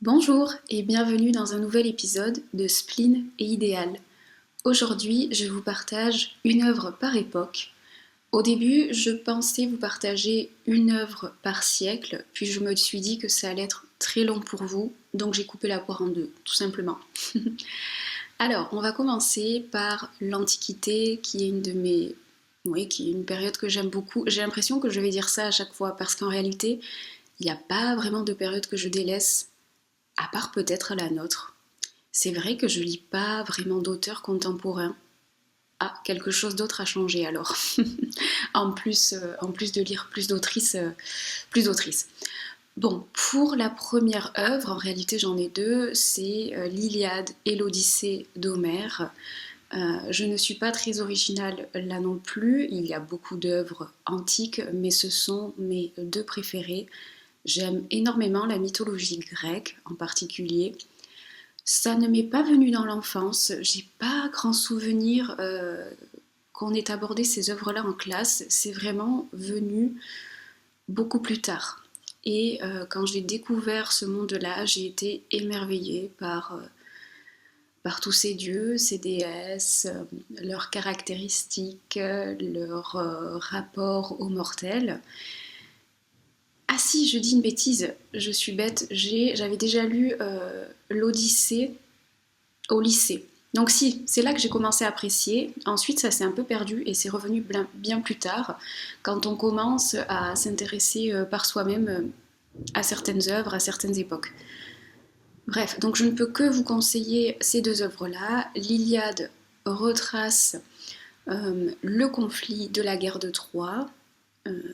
Bonjour et bienvenue dans un nouvel épisode de Spleen et Idéal. Aujourd'hui, je vous partage une œuvre par époque. Au début, je pensais vous partager une œuvre par siècle, puis je me suis dit que ça allait être très long pour vous, donc j'ai coupé la poire en deux, tout simplement. Alors, on va commencer par l'Antiquité, qui est une de mes... Oui, qui est une période que j'aime beaucoup. J'ai l'impression que je vais dire ça à chaque fois, parce qu'en réalité, il n'y a pas vraiment de période que je délaisse, à part peut-être la nôtre. C'est vrai que je lis pas vraiment d'auteurs contemporains. Ah, quelque chose d'autre a changé alors. en plus de lire plus d'autrices. Bon, pour la première œuvre, en réalité j'en ai deux, c'est l'Iliade et l'Odyssée d'Homère. Je ne suis pas très originale là non plus, il y a beaucoup d'œuvres antiques, mais ce sont mes deux préférées. J'aime énormément la mythologie grecque en particulier. Ça ne m'est pas venu dans l'enfance, j'ai pas grand souvenir qu'on ait abordé ces œuvres-là en classe, c'est vraiment venu beaucoup plus tard. Et quand j'ai découvert ce monde-là, j'ai été émerveillée par tous ces dieux, ces déesses, leurs caractéristiques, leur rapport aux mortels. Ah si, je dis une bêtise, je suis bête, j'avais déjà lu l'Odyssée au lycée. Donc si, c'est là que j'ai commencé à apprécier. Ensuite, ça s'est un peu perdu et c'est revenu bien plus tard, quand on commence à s'intéresser par soi-même à certaines œuvres, à certaines époques. Bref, donc je ne peux que vous conseiller ces deux œuvres-là. L'Iliade retrace le conflit de la guerre de Troie.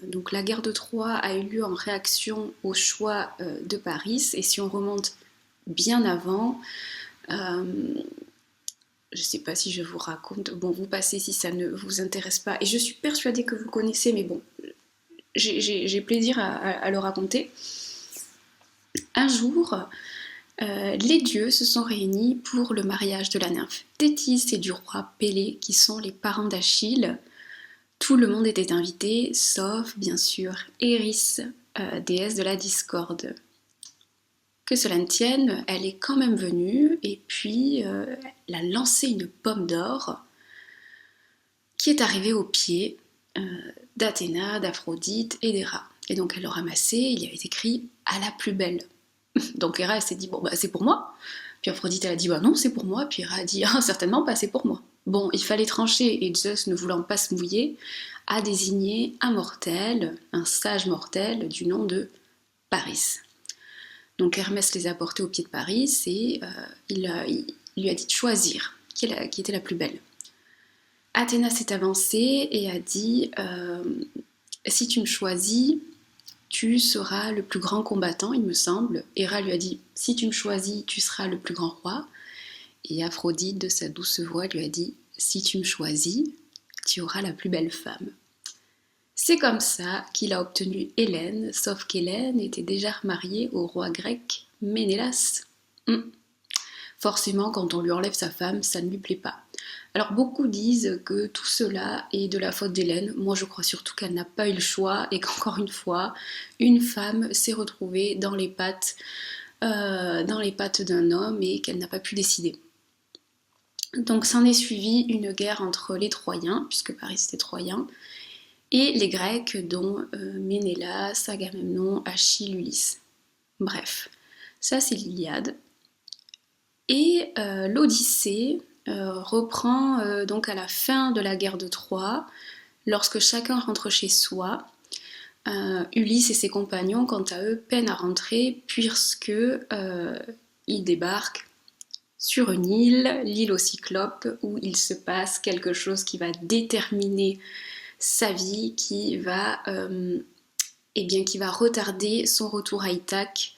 Donc la guerre de Troie a eu lieu en réaction au choix de Paris, et si on remonte bien avant, je ne sais pas si je vous raconte, bon vous passez si ça ne vous intéresse pas, et je suis persuadée que vous le connaissez, mais bon, j'ai plaisir à le raconter. Un jour, les dieux se sont réunis pour le mariage de la nymphe Thétis et du roi Pélée, qui sont les parents d'Achille. Tout le monde était invité, sauf bien sûr Eris, déesse de la discorde. Que cela ne tienne, elle est quand même venue et puis elle a lancé une pomme d'or qui est arrivée aux pieds d'Athéna, d'Aphrodite et d'Héra. Et donc elle l'a ramassée, il y avait écrit à la plus belle. Donc Héra elle s'est dit bon bah c'est pour moi. Puis Aphrodite elle a dit bah non c'est pour moi. Puis Héra a dit ah certainement pas c'est pour moi. Bon il fallait trancher et Zeus ne voulant pas se mouiller a désigné un mortel, un sage mortel du nom de Paris. Donc Hermès les a portés au pied de Paris et il lui a dit de choisir qui était la plus belle. Athéna s'est avancée et a dit si tu me choisis, tu seras le plus grand combattant, il me semble. Héra lui a dit si tu me choisis, tu seras le plus grand roi. Et Aphrodite, de sa douce voix, lui a dit si tu me choisis, tu auras la plus belle femme. C'est comme ça qu'il a obtenu Hélène, sauf qu'Hélène était déjà mariée au roi grec Ménélas. Forcément, quand on lui enlève sa femme, ça ne lui plaît pas. Alors beaucoup disent que tout cela est de la faute d'Hélène. Moi je crois surtout qu'elle n'a pas eu le choix et qu'encore une fois, une femme s'est retrouvée dans les pattes d'un homme et qu'elle n'a pas pu décider. Donc s'en est suivi une guerre entre les Troyens, puisque Paris était troyen, et les Grecs dont Ménélas, Agamemnon, Achille, Ulysse. Bref, ça c'est l'Iliade. Et l'Odyssée reprend donc à la fin de la guerre de Troie, lorsque chacun rentre chez soi. Ulysse et ses compagnons, quant à eux, peinent à rentrer puisque ils débarquent sur une île, l'île aux Cyclopes, où il se passe quelque chose qui va déterminer sa vie, qui va retarder son retour à Ithaque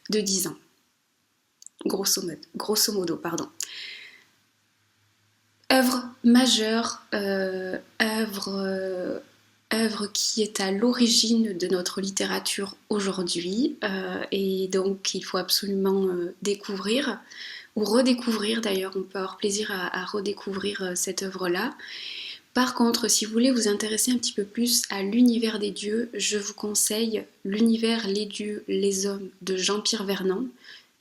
de 10 ans. Grosso modo, pardon. Œuvre majeure, œuvre qui est à l'origine de notre littérature aujourd'hui, et donc il faut absolument découvrir, ou redécouvrir d'ailleurs, on peut avoir plaisir à redécouvrir cette œuvre-là. Par contre, si vous voulez vous intéresser un petit peu plus à l'univers des dieux, je vous conseille l'univers Les dieux, les hommes de Jean-Pierre Vernant,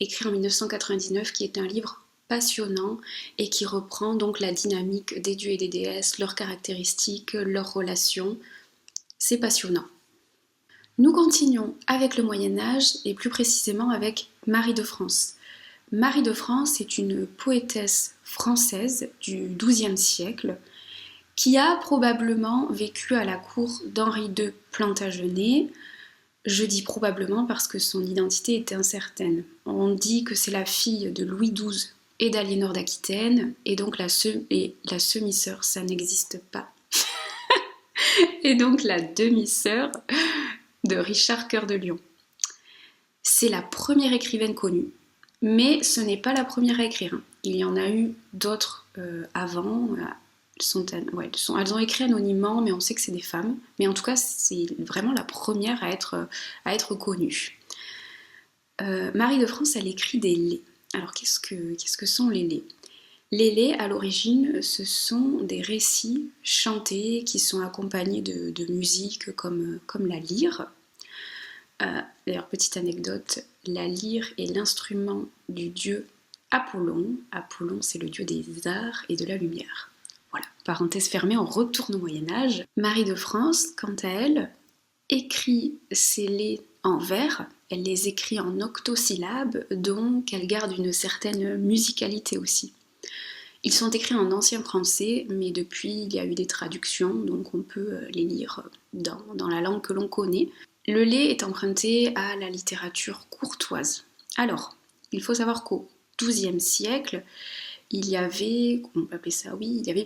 écrit en 1999, qui est un livre passionnant et qui reprend donc la dynamique des dieux et des déesses, leurs caractéristiques, leurs relations. C'est passionnant. Nous continuons avec le Moyen-Âge et plus précisément avec Marie de France. Marie de France est une poétesse française du XIIe siècle qui a probablement vécu à la cour d'Henri II Plantagenet. Je dis probablement parce que son identité est incertaine. On dit que c'est la fille de Louis XII et d'Aliénor d'Aquitaine, et donc la semi-sœur, ça n'existe pas. Et donc la demi-sœur de Richard Cœur de Lion. C'est la première écrivaine connue, mais ce n'est pas la première à écrire. Il y en a eu d'autres avant. Elles ont écrit anonymement, mais on sait que c'est des femmes. Mais en tout cas, c'est vraiment la première à être connue. Marie de France, elle écrit des laits. Alors, qu'est-ce que sont les laits ? Les laits, à l'origine, ce sont des récits chantés qui sont accompagnés de musique comme la lyre. D'ailleurs, petite anecdote, la lyre est l'instrument du dieu Apollon. Apollon, c'est le dieu des arts et de la lumière. Voilà, parenthèse fermée, on retourne au Moyen-Âge. Marie de France, quant à elle, écrit ses laits en vers. Elle les écrit en octosyllabes, donc elle garde une certaine musicalité aussi. Ils sont écrits en ancien français, mais depuis il y a eu des traductions, donc on peut les lire dans la langue que l'on connaît. Le lait est emprunté à la littérature courtoise. Alors, il faut savoir qu'au XIIe siècle, il y avait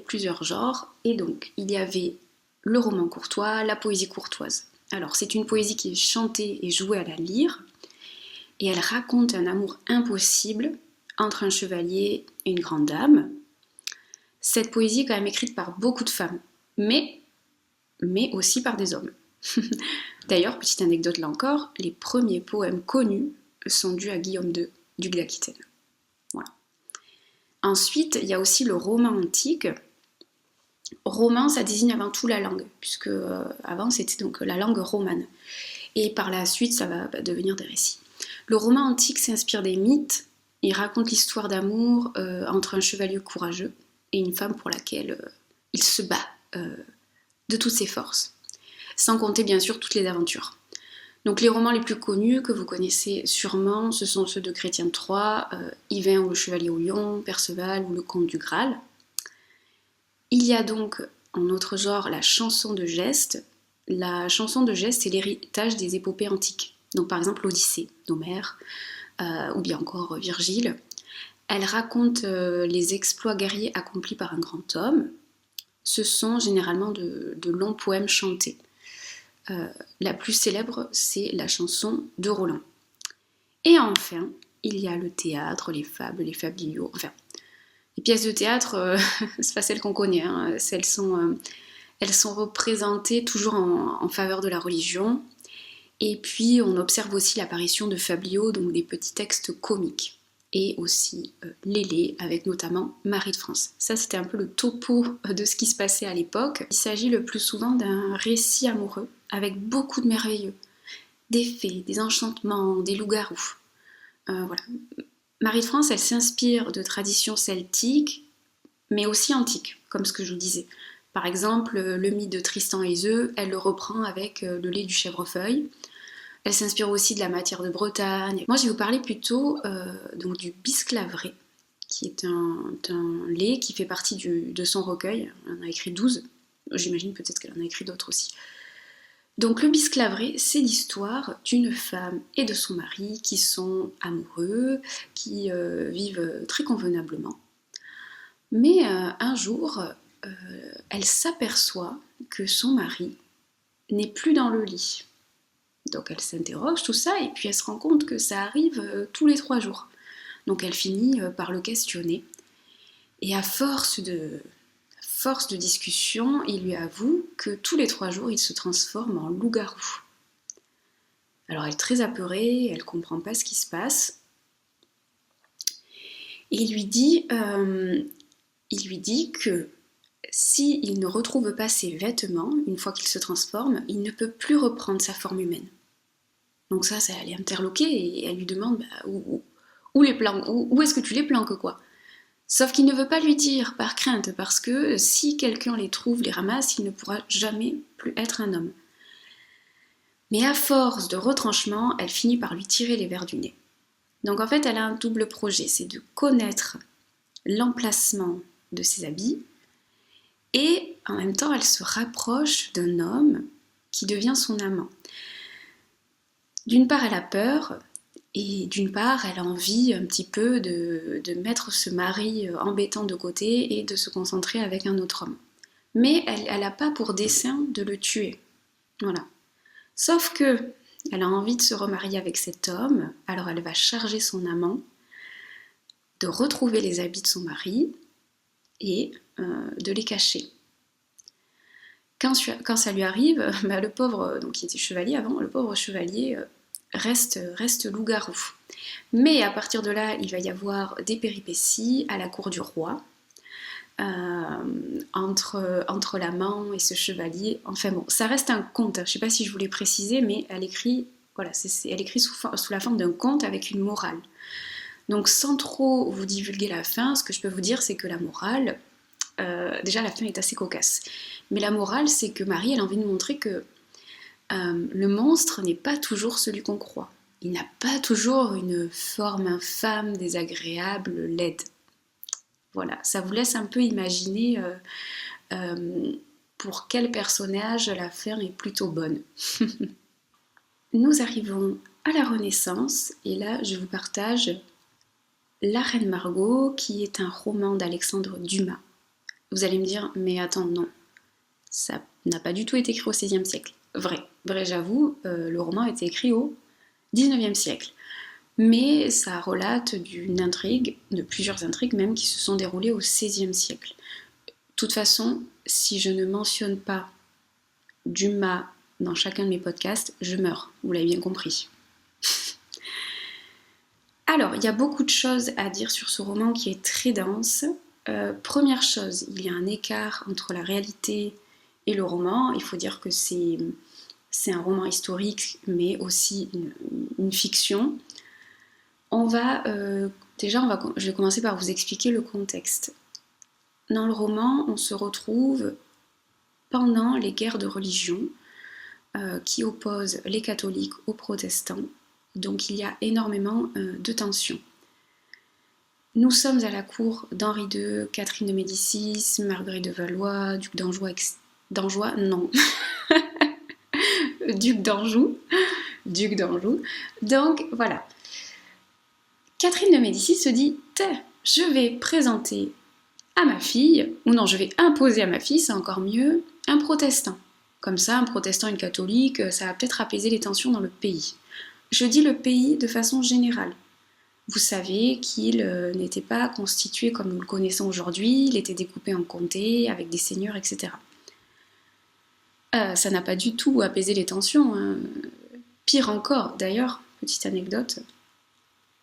plusieurs genres, et donc il y avait le roman courtois, la poésie courtoise. Alors, c'est une poésie qui est chantée et jouée à la lyre, et elle raconte un amour impossible entre un chevalier et une grande dame. Cette poésie est quand même écrite par beaucoup de femmes, mais aussi par des hommes. D'ailleurs, petite anecdote là encore, les premiers poèmes connus sont dus à Guillaume II, duc d'Aquitaine. Voilà. Ensuite, il y a aussi le roman antique. Roman, ça désigne avant tout la langue, puisque avant c'était donc la langue romane. Et par la suite, ça va devenir des récits. Le roman antique s'inspire des mythes. Il raconte l'histoire d'amour entre un chevalier courageux et une femme pour laquelle il se bat de toutes ses forces. Sans compter bien sûr toutes les aventures. Donc les romans les plus connus que vous connaissez sûrement, ce sont ceux de Chrétien III, Yvain ou le Chevalier au Lion, Perceval ou le Comte du Graal. Il y a donc en autre genre la chanson de geste. La chanson de geste est l'héritage des épopées antiques. Donc par exemple l'Odyssée d'Homère, ou bien encore Virgile. Elle raconte les exploits guerriers accomplis par un grand homme. Ce sont généralement de longs poèmes chantés. La plus célèbre, c'est la chanson de Roland. Et enfin, il y a le théâtre, les fables, les fabliaux, enfin, les pièces de théâtre, c'est pas celles qu'on connaît, hein. Elles sont représentées toujours en faveur de la religion. Et puis, on observe aussi l'apparition de fabliaux, donc des petits textes comiques. Et aussi les laits, avec notamment Marie de France. Ça, c'était un peu le topo de ce qui se passait à l'époque. Il s'agit le plus souvent d'un récit amoureux, avec beaucoup de merveilleux. Des fées, des enchantements, des loups-garous. Voilà. Marie de France, elle s'inspire de traditions celtiques, mais aussi antiques, comme ce que je vous disais. Par exemple, le mythe de Tristan et Iseult, elle le reprend avec le lait du chèvrefeuille. Elle s'inspire aussi de la matière de Bretagne. Moi, je vais vous parler plutôt donc du bisclavré, qui est un lait qui fait partie de son recueil. Elle en a écrit 12. J'imagine peut-être qu'elle en a écrit d'autres aussi. Donc le bisclavré, c'est l'histoire d'une femme et de son mari qui sont amoureux, qui vivent très convenablement. Mais un jour, elle s'aperçoit que son mari n'est plus dans le lit. Donc elle s'interroge, tout ça, et puis elle se rend compte que ça arrive tous les 3 jours. Donc elle finit par le questionner. Et à force de discussion, il lui avoue que tous les 3 jours, il se transforme en loup-garou. Alors elle est très apeurée, elle ne comprend pas ce qui se passe. Et il lui dit que s'il ne retrouve pas ses vêtements, une fois qu'il se transforme, il ne peut plus reprendre sa forme humaine. Donc ça elle est interloquée et elle lui demande où Où est-ce que tu les planques, quoi? Sauf qu'il ne veut pas lui dire par crainte, parce que si quelqu'un les trouve, les ramasse, il ne pourra jamais plus être un homme. Mais à force de retranchement, elle finit par lui tirer les vers du nez. Donc en fait, elle a un double projet, c'est de connaître l'emplacement de ses habits, et en même temps, elle se rapproche d'un homme qui devient son amant. D'une part, elle a peur, et d'une part, elle a envie un petit peu de mettre ce mari embêtant de côté et de se concentrer avec un autre homme. Mais elle n'a pas pour dessein de le tuer. Voilà. Sauf que elle a envie de se remarier avec cet homme, alors elle va charger son amant de retrouver les habits de son mari et de les cacher. Quand ça lui arrive, le pauvre, donc qui était chevalier avant, le pauvre chevalier reste loup-garou. Mais à partir de là, il va y avoir des péripéties à la cour du roi, entre l'amant et ce chevalier. Enfin bon, ça reste un conte, je ne sais pas si je voulais préciser, mais elle écrit, voilà, elle écrit sous la forme d'un conte avec une morale. Donc sans trop vous divulguer la fin, ce que je peux vous dire, c'est que la morale, déjà la fin est assez cocasse, mais la morale, c'est que Marie, elle a envie de montrer que le monstre n'est pas toujours celui qu'on croit. Il n'a pas toujours une forme infâme, désagréable, laide. Voilà, ça vous laisse un peu imaginer pour quel personnage la fin est plutôt bonne. Nous arrivons à la Renaissance, et là je vous partage La Reine Margot, qui est un roman d'Alexandre Dumas. Vous allez me dire, mais attends, non, ça n'a pas du tout été écrit au XVIe siècle. Vrai, j'avoue, le roman a été écrit au XIXe siècle. Mais ça relate de plusieurs intrigues même, qui se sont déroulées au XVIe siècle. De toute façon, si je ne mentionne pas Dumas dans chacun de mes podcasts, je meurs, vous l'avez bien compris. Alors, il y a beaucoup de choses à dire sur ce roman qui est très dense. Première chose, il y a un écart entre la réalité et le roman. Il faut dire que c'est un roman historique, mais aussi une fiction. Je vais commencer par vous expliquer le contexte. Dans le roman, on se retrouve pendant les guerres de religion qui opposent les catholiques aux protestants. Donc il y a énormément de tensions. Nous sommes à la cour d'Henri II, Catherine de Médicis, Marguerite de Valois, duc d'Anjou, duc d'Anjou. Donc voilà. Catherine de Médicis se dit, je vais présenter à ma fille, ou non, je vais imposer à ma fille, c'est encore mieux, un protestant. Comme ça, un protestant et une catholique, ça va peut-être apaiser les tensions dans le pays. Je dis le pays de façon générale. Vous savez qu'il n'était pas constitué comme nous le connaissons aujourd'hui, il était découpé en comtés, avec des seigneurs, etc. Ça n'a pas du tout apaisé les tensions. Hein. Pire encore, d'ailleurs, petite anecdote,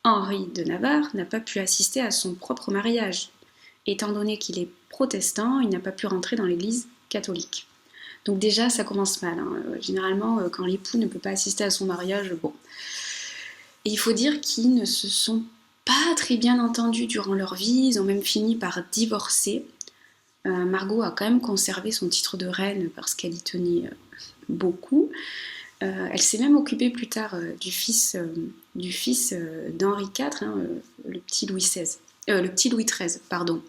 Henri de Navarre n'a pas pu assister à son propre mariage. Étant donné qu'il est protestant, il n'a pas pu rentrer dans l'église catholique. Donc déjà, ça commence mal. Hein. Généralement, quand l'époux ne peut pas assister à son mariage, bon. Et il faut dire qu'ils ne se sont pas très bien entendus durant leur vie, ils ont même fini par divorcer. Margot a quand même conservé son titre de reine parce qu'elle y tenait beaucoup. Elle s'est même occupée plus tard du fils d'Henri IV, hein, le petit Louis XIII, pardon.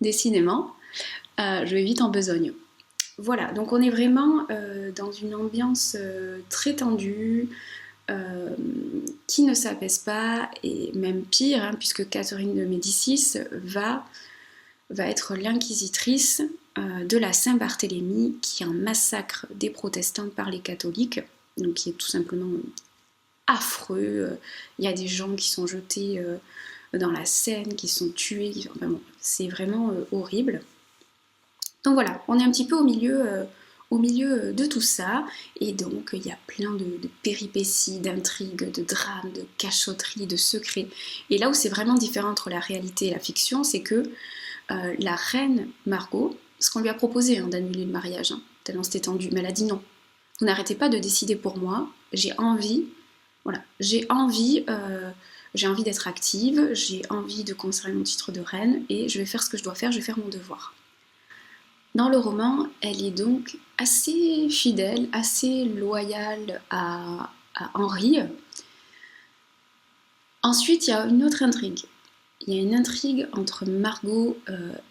Décidément, je vais vite en besogne. Voilà, donc on est vraiment dans une ambiance très tendue, qui ne s'apaise pas, et même pire, hein, puisque Catherine de Médicis va être l'inquisitrice de la Saint-Barthélemy, qui est un massacre des protestants par les catholiques, donc qui est tout simplement affreux. Il y a des gens qui sont jetés dans la Seine, qui sont tués, enfin bon, c'est vraiment horrible. Donc voilà, on est un petit peu au milieu de tout ça, et donc il y a plein de péripéties, d'intrigues, de drames, de cachotteries, de secrets. Et là où c'est vraiment différent entre la réalité et la fiction, c'est que la reine Margot, parce qu'on lui a proposé d'annuler le mariage, tellement c'était tendu, mais elle a dit non. Vous n'arrêtez pas de décider pour moi, j'ai envie j'ai envie d'être active, j'ai envie de conserver mon titre de reine et je vais faire ce que je dois faire, je vais faire mon devoir. Dans le roman, elle est donc assez fidèle, assez loyale à Henri. Ensuite, il y a une autre intrigue. Il y a une intrigue entre Margot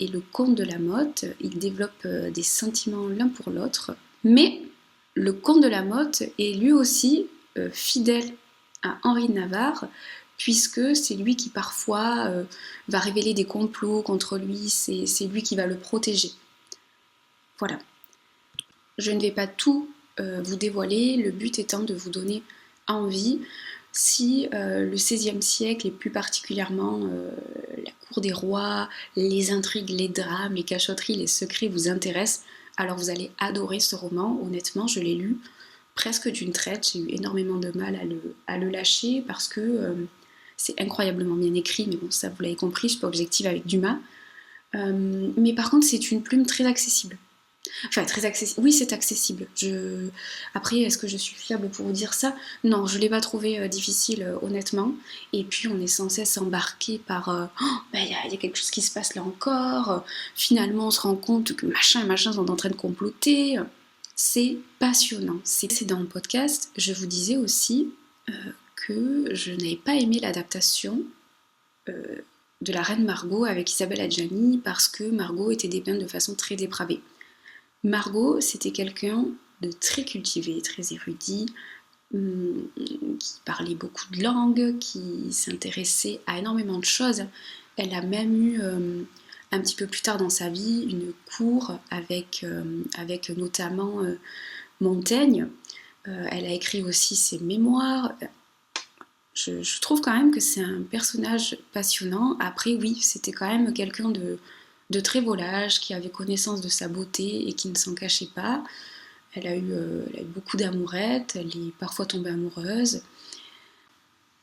et le comte de la Motte. Ils développent des sentiments l'un pour l'autre. Mais le comte de la Motte est lui aussi fidèle à Henri de Navarre, puisque c'est lui qui parfois va révéler des complots contre lui, c'est lui qui va le protéger. Voilà. Je ne vais pas tout vous dévoiler, le but étant de vous donner envie. Si le XVIe siècle et plus particulièrement la cour des rois, les intrigues, les drames, les cachotteries, les secrets vous intéressent, alors vous allez adorer ce roman. Honnêtement, je l'ai lu presque d'une traite. J'ai eu énormément de mal à le lâcher parce que c'est incroyablement bien écrit, mais bon, ça vous l'avez compris, je suis pas objective avec Dumas. Mais par contre, c'est une plume très accessible. Enfin, très accessible. Oui, c'est accessible. Après, est-ce que je suis fiable pour vous dire ça? Non, je ne l'ai pas trouvé difficile, honnêtement. Et puis, on est sans cesse embarqué par il y a quelque chose qui se passe là encore. Finalement, on se rend compte que machin et machin sont en train de comploter. C'est passionnant. C'est dans le podcast, je vous disais aussi que je n'avais pas aimé l'adaptation de la reine Margot avec Isabelle Adjani parce que Margot était dépeinte de façon très dépravée. Margot, c'était quelqu'un de très cultivé, très érudit, qui parlait beaucoup de langues, qui s'intéressait à énormément de choses. Elle a même eu, un petit peu plus tard dans sa vie, une cour avec notamment Montaigne. Elle a écrit aussi ses mémoires. Je trouve quand même que c'est un personnage passionnant. Après, oui, c'était quand même quelqu'un de très volage, qui avait connaissance de sa beauté et qui ne s'en cachait pas. Elle a eu beaucoup d'amourettes, elle est parfois tombée amoureuse.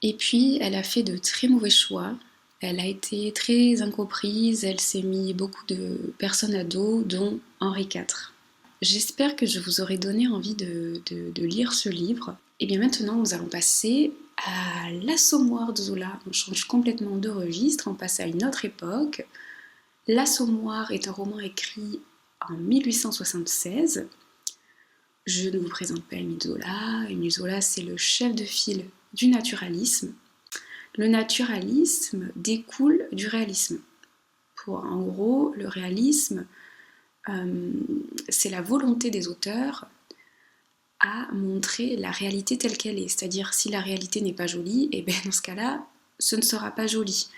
Et puis, elle a fait de très mauvais choix. Elle a été très incomprise, elle s'est mis beaucoup de personnes à dos, dont Henri IV. J'espère que je vous aurai donné envie de lire ce livre. Et bien maintenant, nous allons passer à l'Assommoir de Zola. On change complètement de registre, on passe à une autre époque. L'Assommoir est un roman écrit en 1876. Je ne vous présente pas Émile Zola. Émile Zola, c'est le chef de file du naturalisme. Le naturalisme découle du réalisme. En gros, le réalisme, c'est la volonté des auteurs à montrer la réalité telle qu'elle est. C'est-à-dire, si la réalité n'est pas jolie, et bien dans ce cas-là, ce ne sera pas joli.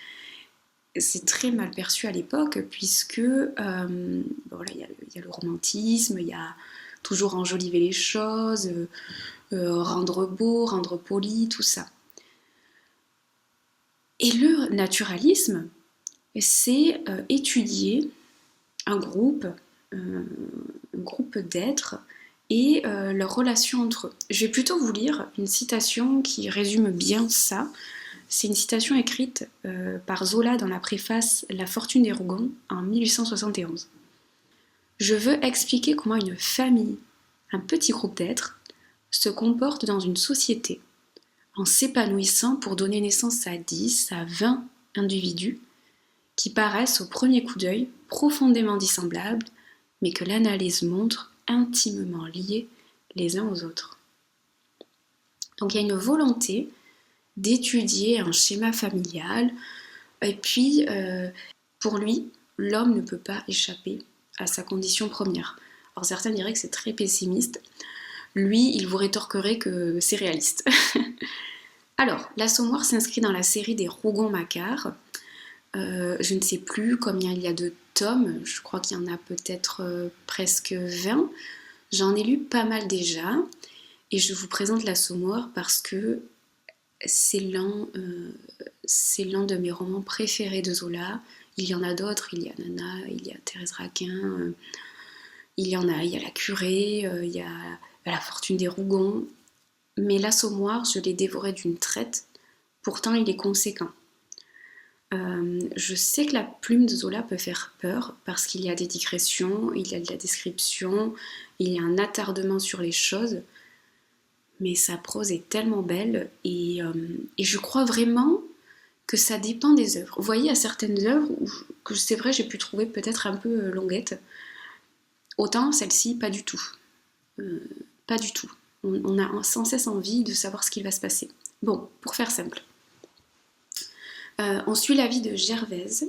C'est très mal perçu à l'époque, puisque voilà, y a le romantisme, il y a toujours enjoliver les choses, rendre beau, rendre poli, tout ça. Et le naturalisme, c'est étudier un groupe d'êtres et leurs relations entre eux. Je vais plutôt vous lire une citation qui résume bien ça. C'est une citation écrite par Zola dans la préface La Fortune des Rougon en 1871. Je veux expliquer comment une famille, un petit groupe d'êtres, se comporte dans une société, en s'épanouissant pour donner naissance à 10, à 20 individus qui paraissent au premier coup d'œil profondément dissemblables, mais que l'analyse montre intimement liés les uns aux autres. Donc il y a une volonté d'étudier un schéma familial, et puis pour lui, l'homme ne peut pas échapper à sa condition première. Alors certains diraient que c'est très pessimiste, lui il vous rétorquerait que c'est réaliste. Alors, l'Assommoir s'inscrit dans la série des Rougon-Macquart. Je ne sais plus combien il y a de tomes, je crois qu'il y en a peut-être presque 20. J'en ai lu pas mal déjà, et je vous présente l'Assommoir parce que c'est l'un de mes romans préférés de Zola. Il y en a d'autres, il y a Nana, il y a Thérèse Raquin, il y a La Curée, il y a La Fortune des Rougon. Mais l'Assommoir, je l'ai dévoré d'une traite, pourtant il est conséquent. Je sais que la plume de Zola peut faire peur parce qu'il y a des digressions, il y a de la description, il y a un attardement sur les choses, mais sa prose est tellement belle et je crois vraiment que ça dépend des œuvres. Vous voyez, à certaines œuvres, que c'est vrai, j'ai pu trouver peut-être un peu longuette, autant celle-ci, pas du tout. Pas du tout. On a sans cesse envie de savoir ce qu'il va se passer. Bon, pour faire simple. On suit la vie de Gervaise,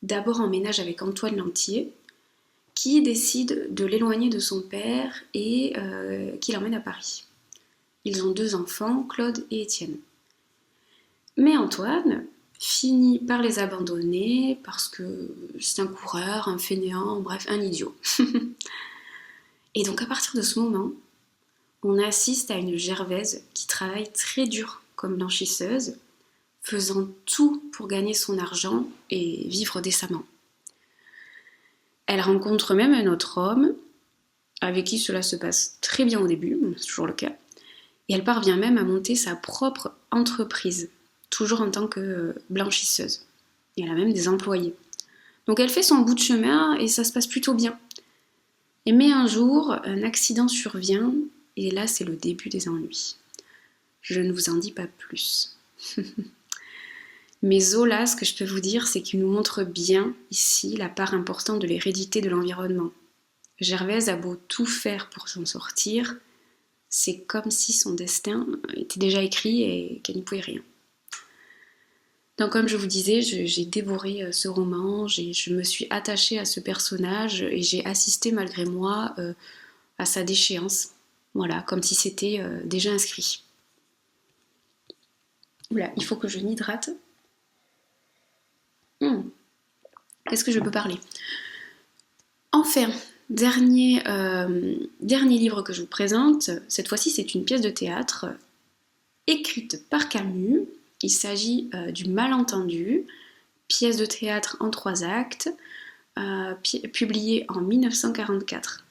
d'abord en ménage avec Antoine Lantier, qui décide de l'éloigner de son père et qui l'emmène à Paris. Ils ont 2 enfants, Claude et Étienne. Mais Antoine finit par les abandonner parce que c'est un coureur, un fainéant, bref, un idiot. Et donc à partir de ce moment, on assiste à une Gervaise qui travaille très dur comme blanchisseuse, faisant tout pour gagner son argent et vivre décemment. Elle rencontre même un autre homme, avec qui cela se passe très bien au début, c'est toujours le cas, et elle parvient même à monter sa propre entreprise, toujours en tant que blanchisseuse. Et elle a même des employés. Donc elle fait son bout de chemin et ça se passe plutôt bien. Mais un jour, un accident survient, et là c'est le début des ennuis. Je ne vous en dis pas plus. Mais Zola, ce que je peux vous dire, c'est qu'il nous montre bien, ici, la part importante de l'hérédité de l'environnement. Gervaise a beau tout faire pour s'en sortir, c'est comme si son destin était déjà écrit et qu'elle n'y pouvait rien. Donc comme je vous disais, j'ai dévoré ce roman, je me suis attachée à ce personnage et j'ai assisté malgré moi à sa déchéance. Voilà, comme si c'était déjà inscrit. Oula, il faut que je m'hydrate. Est-ce que je peux parler? Enfin, dernier livre que je vous présente, cette fois-ci c'est une pièce de théâtre écrite par Camus. Il s'agit du Malentendu, pièce de théâtre en 3 actes, publiée en 1944.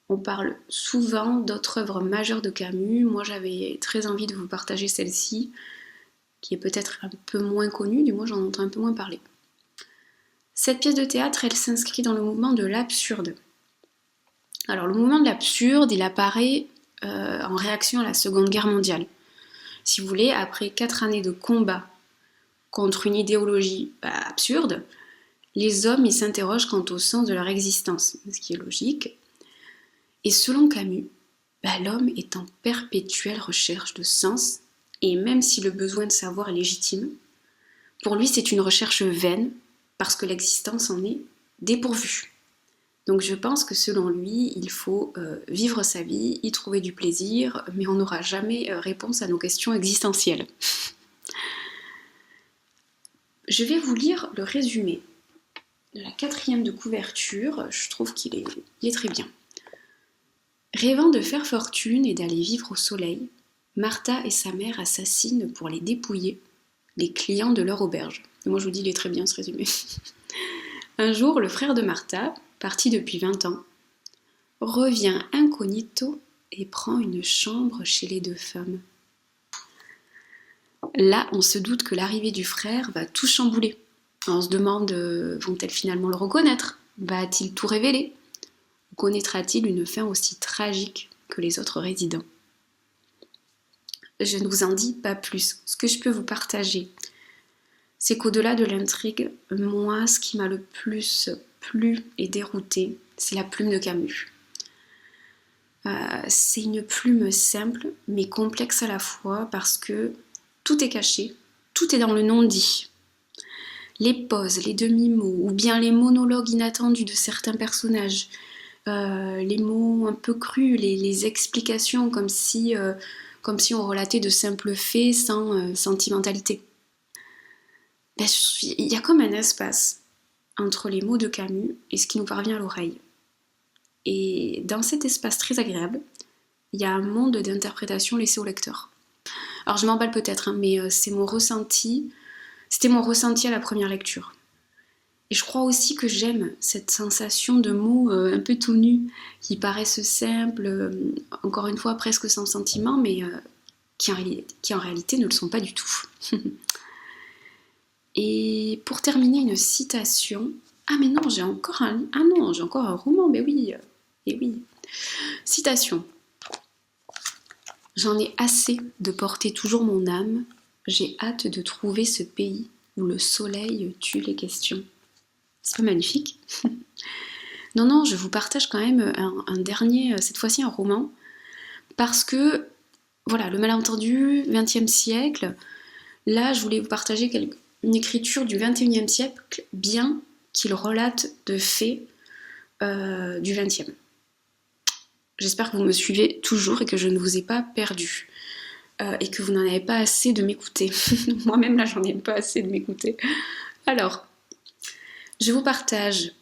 On parle souvent d'autres œuvres majeures de Camus. Moi j'avais très envie de vous partager celle-ci, qui est peut-être un peu moins connue, du moins j'en entends un peu moins parler. Cette pièce de théâtre, elle s'inscrit dans le mouvement de l'absurde. Alors le mouvement de l'absurde, il apparaît en réaction à la Seconde Guerre mondiale. Si vous voulez, après 4 années de combat contre une idéologie absurde, les hommes ils s'interrogent quant au sens de leur existence, ce qui est logique. Et selon Camus, l'homme est en perpétuelle recherche de sens, et même si le besoin de savoir est légitime, pour lui c'est une recherche vaine, parce que l'existence en est dépourvue. Donc je pense que selon lui, il faut vivre sa vie, y trouver du plaisir, mais on n'aura jamais réponse à nos questions existentielles. Je vais vous lire le résumé de la 4e de couverture, je trouve qu'il est très bien. Rêvant de faire fortune et d'aller vivre au soleil, Martha et sa mère assassinent pour les dépouiller les clients de leur auberge. Et moi je vous dis, il est très bien ce résumé. Un jour, le frère de Martha, parti depuis 20 ans, revient incognito et prend une chambre chez les 2 femmes. Là, on se doute que l'arrivée du frère va tout chambouler. On se demande, vont-elles finalement le reconnaître? Va-t-il tout révéler? Ou connaîtra-t-il une fin aussi tragique que les autres résidents? Je ne vous en dis pas plus. Ce que je peux vous partager, c'est qu'au-delà de l'intrigue, moi, ce qui m'a le plus plu et dérouté, c'est la plume de Camus. C'est une plume simple, mais complexe à la fois, parce que tout est caché, tout est dans le non-dit. Les pauses, les demi-mots, ou bien les monologues inattendus de certains personnages, les mots un peu crus, les explications, comme si on relatait de simples faits sans sentimentalité. Il y a comme un espace entre les mots de Camus et ce qui nous parvient à l'oreille. Et dans cet espace très agréable, il y a un monde d'interprétation laissé au lecteur. Alors je m'emballe peut-être, mais c'était mon ressenti à la première lecture. Et je crois aussi que j'aime cette sensation de mots un peu tout nus, qui paraissent simples, encore une fois presque sans sentiment, mais qui en réalité ne le sont pas du tout. Et pour terminer, une citation. Ah mais non, j'ai encore un roman, mais oui, et oui. Citation. J'en ai assez de porter toujours mon âme J'ai hâte de trouver ce pays où le soleil tue les questions. C'est pas magnifique? Non, non, je vous partage quand même un dernier, cette fois-ci un roman, parce que, voilà, le malentendu, XXe siècle, là je voulais vous partager une écriture du XXIe siècle, bien qu'il relate de faits du XXe. J'espère que vous me suivez toujours et que je ne vous ai pas perdu. Et que vous n'en avez pas assez de m'écouter. Moi-même là j'en ai pas assez de m'écouter. Alors, je vous partage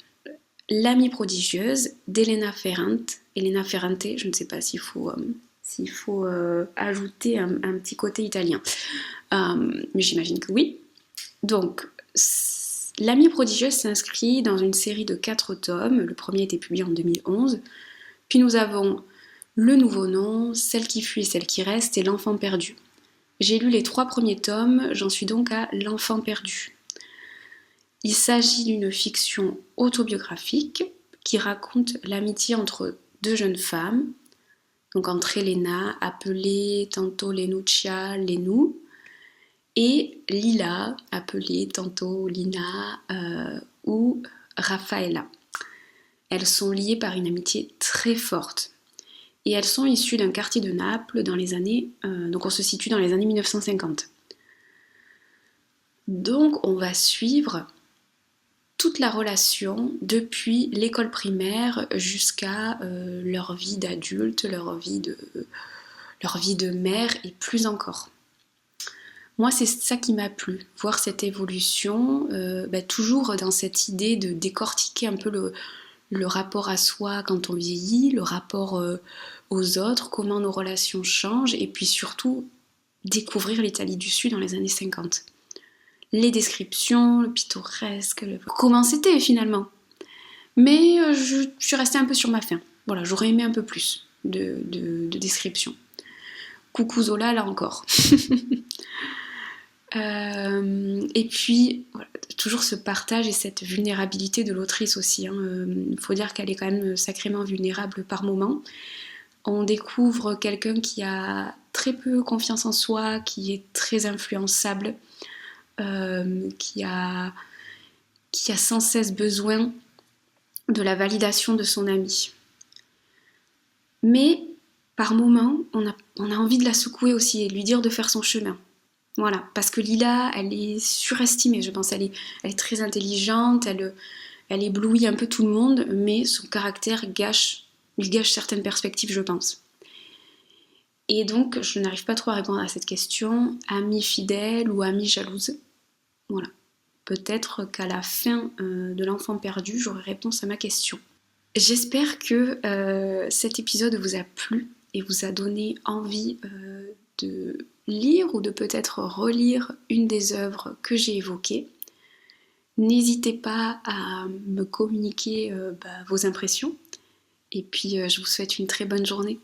L'amie prodigieuse d'Elena Ferrante. Elena Ferrante, je ne sais pas s'il faut ajouter un petit côté italien. Mais j'imagine que oui. Donc, L'amie prodigieuse s'inscrit dans une série de 4 tomes. Le premier a été publié en 2011. Puis nous avons Le nouveau nom, Celle qui fuit et celle qui reste et L'enfant perdu. J'ai lu les 3 premiers tomes, j'en suis donc à L'enfant perdu. Il s'agit d'une fiction autobiographique qui raconte l'amitié entre 2 jeunes femmes, donc entre Elena, appelée tantôt Lenuccia, Lenou, et Lila, appelée tantôt Lina ou Raffaella. Elles sont liées par une amitié très forte. Et elles sont issues d'un quartier de Naples dans les années... donc on se situe dans les années 1950. Donc on va suivre toute la relation depuis l'école primaire jusqu'à leur vie d'adulte, leur vie de mère et plus encore. Moi, c'est ça qui m'a plu, voir cette évolution, toujours dans cette idée de décortiquer un peu le rapport à soi quand on vieillit, le rapport aux autres, comment nos relations changent, et puis surtout découvrir l'Italie du Sud dans les années 50. Les descriptions, le pittoresque, comment c'était finalement. Mais je suis restée un peu sur ma faim. Voilà, j'aurais aimé un peu plus de descriptions. Coucou Zola, là encore. Et puis, voilà, toujours ce partage et cette vulnérabilité de l'autrice aussi. Il faut dire qu'elle est quand même sacrément vulnérable par moments. On découvre quelqu'un qui a très peu confiance en soi, qui est très influençable, qui a sans cesse besoin de la validation de son ami. Mais par moments, on a envie de la secouer aussi et de lui dire de faire son chemin. Voilà, parce que Lila, elle est surestimée, je pense. Elle est très intelligente, elle éblouit un peu tout le monde, mais son caractère lui gâche certaines perspectives, je pense. Et donc, je n'arrive pas trop à répondre à cette question, amie fidèle ou amie jalouse. Voilà. Peut-être qu'à la fin de L'enfant perdu, j'aurai réponse à ma question. J'espère que cet épisode vous a plu et vous a donné envie de lire ou de peut-être relire une des œuvres que j'ai évoquées. N'hésitez pas à me communiquer vos impressions. Et puis je vous souhaite une très bonne journée.